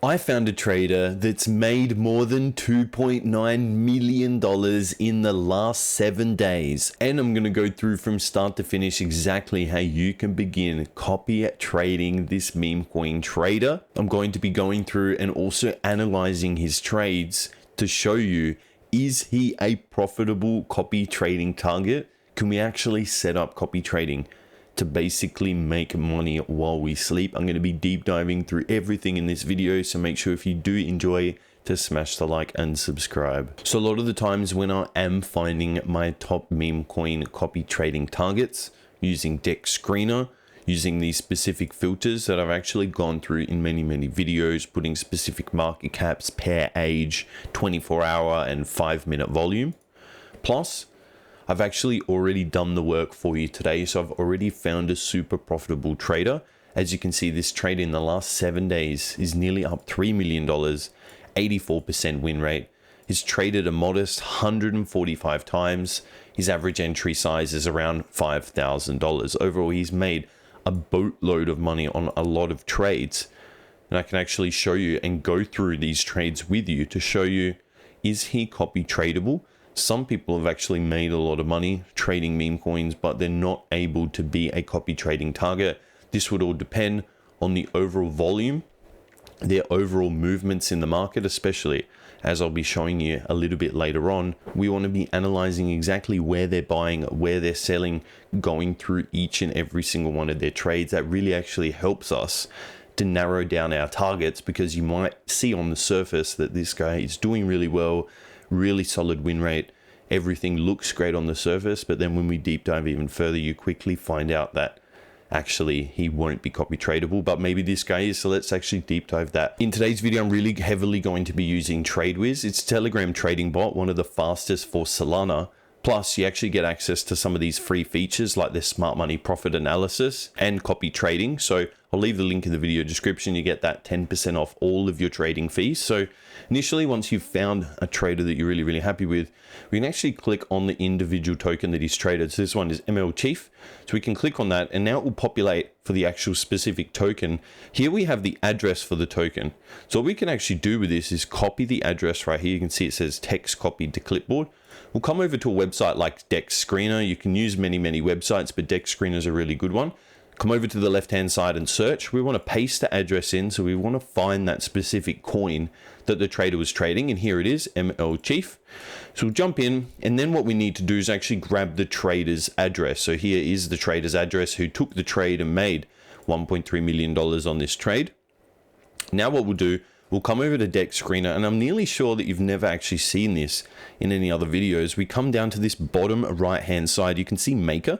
I found a trader that's made more than $2.9 million in the last 7 days. And I'm going to go through from start to finish exactly how you can begin copy trading this meme coin trader. I'm going to be going through and also analyzing his trades to show you, is he a profitable copy trading target? Can we actually set up copy trading to basically make money while we sleep? I'm going to be deep diving through everything in this video, so make sure if you do enjoy to smash the like and subscribe. So a lot of the times when I am finding my top meme coin copy trading targets using Dex Screener, using these specific filters that I've actually gone through in many videos, putting specific market caps, pair age, 24-hour and 5-minute volume. Plus, I've actually already done the work for you today, so I've already found a super profitable trader. As you can see, this trade in the last 7 days is nearly up $3 million, 84% win rate. He's traded a modest 145 times. His average entry size is around $5,000. Overall, he's made a boatload of money on a lot of trades. And I can actually show you and go through these trades with you to show you, is he copy tradable? Some people have actually made a lot of money trading meme coins, but they're not able to be a copy trading target. This would all depend on the overall volume, their overall movements in the market, especially as I'll be showing you a little bit later on. We want to be analyzing exactly where they're buying, where they're selling, going through each and every single one of their trades. That really actually helps us to narrow down our targets, because you might see on the surface that this guy is doing really well, really solid win rate, everything looks great on the surface, but then when we deep dive even further, you quickly find out that actually he won't be copy tradable, but maybe this guy is. So let's actually deep dive that. In today's video, I'm really heavily going to be using TradeWiz. It's a Telegram trading bot, one of the fastest for Solana. Plus, you actually get access to some of these free features like this smart money profit analysis and copy trading. So I'll leave the link in the video description. You get that 10% off all of your trading fees. So initially, once you've found a trader that you're really happy with, we can actually click on the individual token that he's traded. So this one is ML Chief. So we can click on that, and now it will populate for the actual specific token. Here we have the address for the token. So what we can actually do with this is copy the address right here. You can see it says text copied to clipboard. We'll come over to a website like Dex Screener. You can use many websites, but Dex Screener is a really good one. Come over to the left-hand side and search. We want to paste the address in, so we want to find that specific coin that the trader was trading, and here it is, ML Chief. So we'll jump in, and then what we need to do is actually grab the trader's address. So here is the trader's address who took the trade and made $1.3 million on this trade. Now what we'll do, we'll come over to Dex Screener, and I'm nearly sure that you've never actually seen this in any other videos. We come down to this bottom right-hand side. You can see Maker.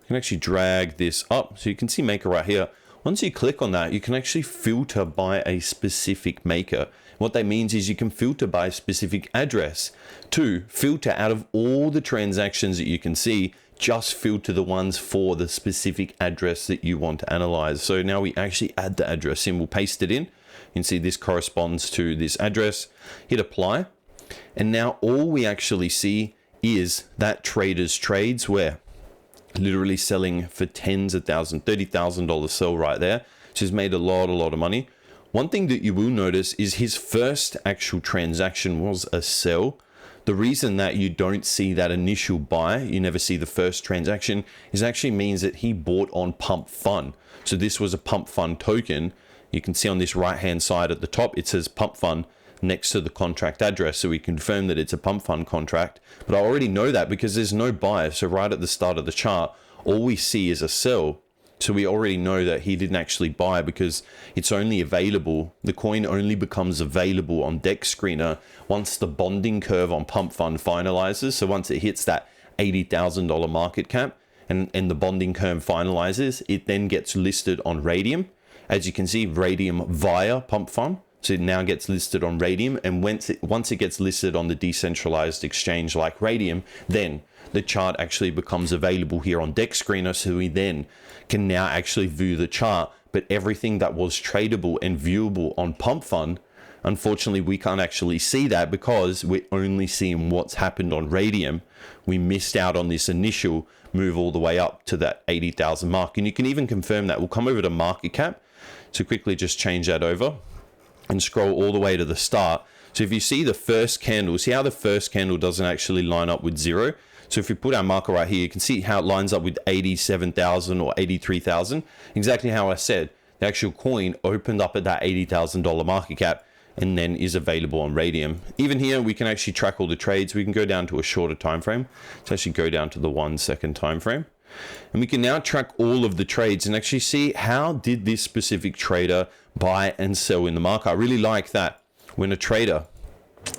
You can actually drag this up, so you can see Maker right here. Once you click on that, you can actually filter by a specific maker. What that means is you can filter by a specific address. To filter out of all the transactions that you can see, just filter the ones for the specific address that you want to analyze. So now we actually add the address in. We'll paste it in. You can see this corresponds to this address. Hit apply. And now all we actually see is that trader's trades, where literally selling for tens of thousands, $30,000 sell right there. So he's made a lot of money. One thing that you will notice is his first actual transaction was a sell. The reason that you don't see that initial buy, you never see the first transaction, is actually means that he bought on Pump Fund. So this was a Pump Fund token. You can see on this right hand side at the top, it says Pump Fund next to the contract address. So we confirm that it's a Pump Fund contract, but I already know that because there's no buy. So right at the start of the chart, all we see is a sell. So we already know that he didn't actually buy, because it's only available, the coin only becomes available on Dex Screener once the bonding curve on Pump Fund finalizes. So once it hits that $80,000 market cap and the bonding curve finalizes, it then gets listed on Radium. As you can see, Radium via Pump Fund. So it now gets listed on Radium, and once it gets listed on the decentralized exchange like Radium, then the chart actually becomes available here on Dex Screener, so we then can now actually view the chart. But everything that was tradable and viewable on Pump Fund, unfortunately we can't actually see that because we're only seeing what's happened on Radium. We missed out on this initial move all the way up to that 80,000 mark, and you can even confirm that. We'll come over to market cap, so quickly just change that over. and scroll all the way to the start. So if you see the first candle, see how the first candle doesn't actually line up with 0? So if you put our marker right here, you can see how it lines up with 87,000 or 83,000. Exactly how I said, the actual coin opened up at that $80,000 market cap and then is available on Radium. Even here, we can actually track all the trades. We can go down to a shorter time frame. Let's actually go down to the 1 second time frame. And we can now track all of the trades and actually see how did this specific trader buy and sell in the market. I really like that when a trader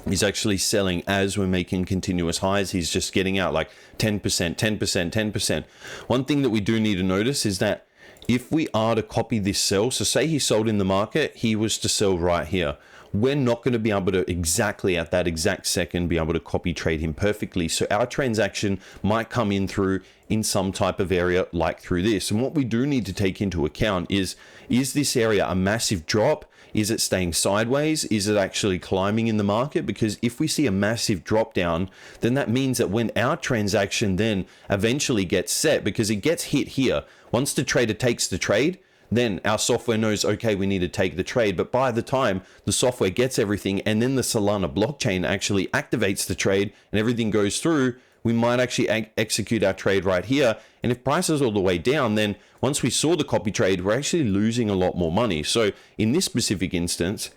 is actually selling as we're making continuous highs, he's just getting out like 10%, 10%, 10%. One thing that we do need to notice is that if we are to copy this sell, so say he sold in the market, he was to sell right here. We're not going to be able to exactly at that exact second be able to copy trade him perfectly. So our transaction might come in through in some type of area like through this. And what we do need to take into account is this area a massive drop? Is it staying sideways? Is it actually climbing in the market? Because if we see a massive drop down, then that means that when our transaction then eventually gets set, because it gets hit here, once the trader takes the trade, then our software knows, okay, we need to take the trade. But by the time the software gets everything and then the Solana blockchain actually activates the trade and everything goes through, we might actually execute our trade right here. And if price is all the way down, then once we saw the copy trade, we're actually losing a lot more money. So in this specific instance,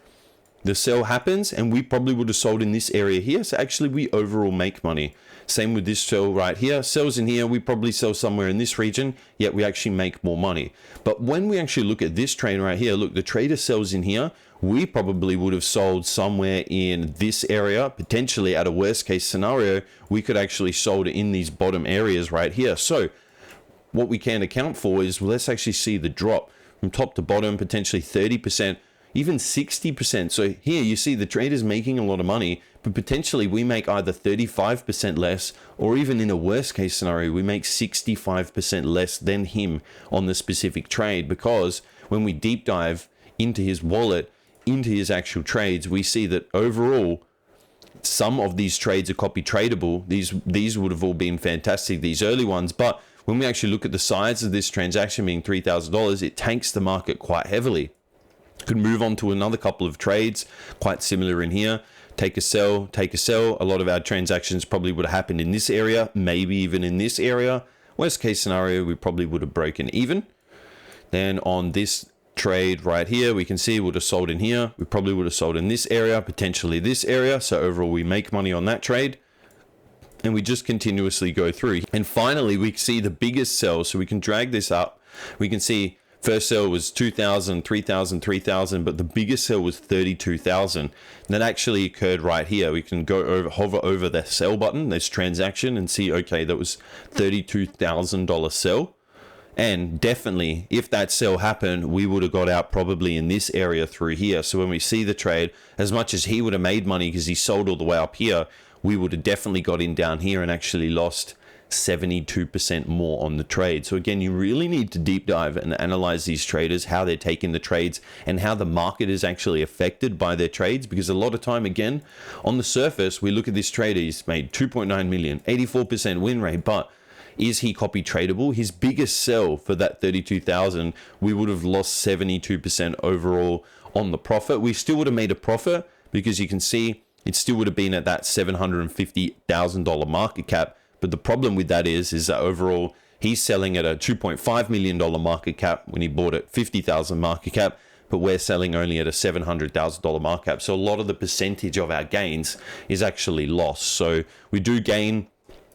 the sell happens and we probably would have sold in this area here. So actually we overall make money. Same with this sell right here. Sells in here, we probably sell somewhere in this region, yet we actually make more money. But when we actually look at this trade right here, look, the trader sells in here, we probably would have sold somewhere in this area, potentially at a worst case scenario, we could actually sold it in these bottom areas right here. So what we can account for is, let's actually see the drop from top to bottom, potentially 30%, even 60%. So here you see the trader's making a lot of money, but potentially we make either 35% less, or even in a worst case scenario, we make 65% less than him on the specific trade. Because when we deep dive into his wallet, into his actual trades, we see that overall, some of these trades are copy tradable. These would have all been fantastic, these early ones. But when we actually look at the size of this transaction being $3,000, it tanks the market quite heavily. Could move on to another couple of trades, quite similar in here. Take a sell, take a sell. A lot of our transactions probably would have happened in this area, maybe even in this area. Worst case scenario, we probably would have broken even. Then on this trade right here, we can see we would have sold in here. We probably would have sold in this area, potentially this area. So overall, we make money on that trade. And we just continuously go through. And finally, we see the biggest sell. So we can drag this up. We can see first sell was 2,000, 3,000, 3,000, but the biggest sell was 32,000. That actually occurred right here. We can go over, hover over the sell button, this transaction, and see, okay, that was $32,000 sell. And definitely, if that sell happened, we would have got out probably in this area through here. So when we see the trade, as much as he would have made money because he sold all the way up here, we would have definitely got in down here and actually lost 72% more on the trade. So again, you really need to deep dive and analyze these traders, how they're taking the trades and how the market is actually affected by their trades. Because a lot of time, again, on the surface, we look at this trader, he's made 2.9 million, 84% win rate, but is he copy tradable? His biggest sell for that 32,000, we would have lost 72% overall on the profit. We still would have made a profit because you can see it still would have been at that $750,000 market cap. But the problem with that is that overall he's selling at a $2.5 million market cap when he bought at 50,000 market cap, but we're selling only at a $700,000 market cap. So a lot of the percentage of our gains is actually lost. So we do gain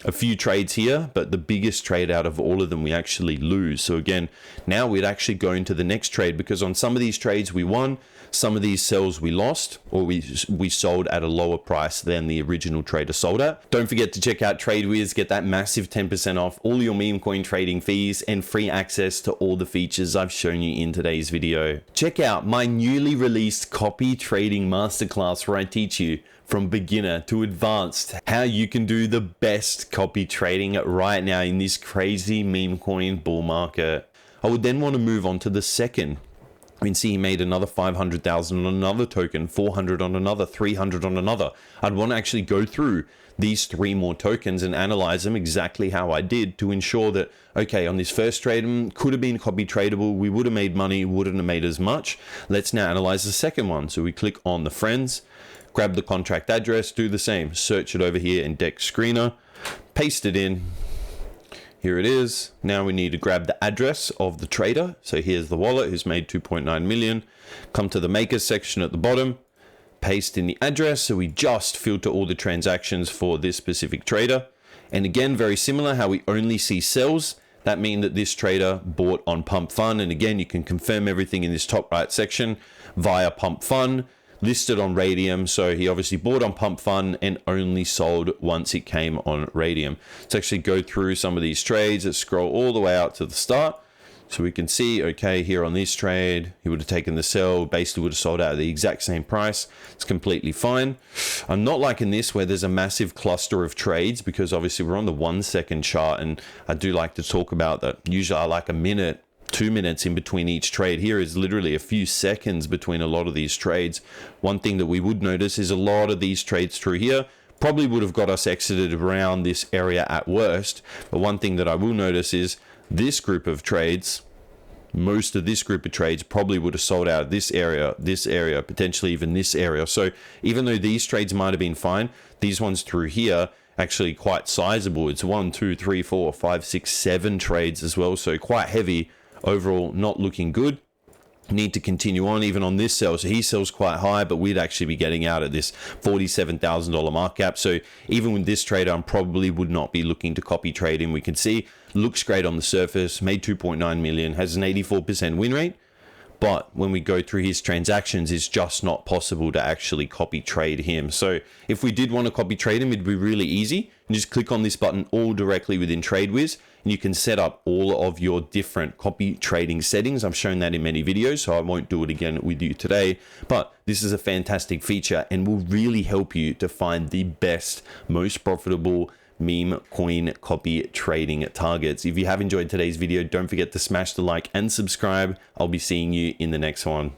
a few trades here, but the biggest trade out of all of them we actually lose. So again, now we'd actually go into the next trade, because on some of these trades we won, some of these sells we lost, or we sold at a lower price than the original trader sold at. Don't forget to check out TradeWiz, get that massive 10% off all your meme coin trading fees and free access to all the features I've shown you in today's video. Check out my newly released copy trading masterclass, where I teach you from beginner to advanced how you can do the best copy trading right now in this crazy meme coin bull market. I would then want to move on to the second I can see he made another 500,000 on another token, 400 on another, 300 on another. I'd want to actually go through these 3 more tokens and analyze them exactly how I did to ensure that, okay, on this first trade, could have been copy tradable. We would have made money, wouldn't have made as much. Let's now analyze the second one. So we click on the friends, grab the contract address, do the same, search it over here in Dex Screener, paste it in. Here it is. Now we need to grab the address of the trader. So here's the wallet who's made 2.9 million. Come to the makers section at the bottom, paste in the address. So we just filter all the transactions for this specific trader. And again, very similar how we only see sells. That means that this trader bought on Pump Fun. And again, you can confirm everything in this top right section via Pump Fun. Listed on Radium, so he obviously bought on Pump Fun and only sold once it came on Radium. Let's actually go through some of these trades. Let's scroll all the way out to the start. So we can see, okay, here on this trade, he would have taken the sell, basically would have sold out at the exact same price. It's completely fine. I'm not liking this where there's a massive cluster of trades because obviously we're on the 1 second chart, and I do like to talk about that. Usually I like a minute, 2 minutes in between each trade. Here is literally a few seconds between a lot of these trades. One thing that we would notice is a lot of these trades through here probably would have got us exited around this area at worst. But one thing that I will notice is this group of trades, most of this group of trades probably would have sold out this area, potentially even this area. So even though these trades might have been fine, these ones through here actually quite sizable. It's 1, 2, 3, 4, 5, 6, 7 trades as well. So quite heavy. Overall, not looking good. Need to continue on even on this sell. So he sells quite high, but we'd actually be getting out at this $47,000 market cap. So even with this trader, I probably would not be looking to copy trade him. We can see looks great on the surface, made 2.9 million, has an 84% win rate. But when we go through his transactions, it's just not possible to actually copy trade him. So if we did want to copy trade him, it'd be really easy. You just click on this button all directly within TradeWiz, and you can set up all of your different copy trading settings. I've shown that in many videos, so I won't do it again with you today. But this is a fantastic feature and will really help you to find the best, most profitable meme coin copy trading targets. If you have enjoyed today's video, don't forget to smash the like and subscribe. I'll be seeing you in the next one.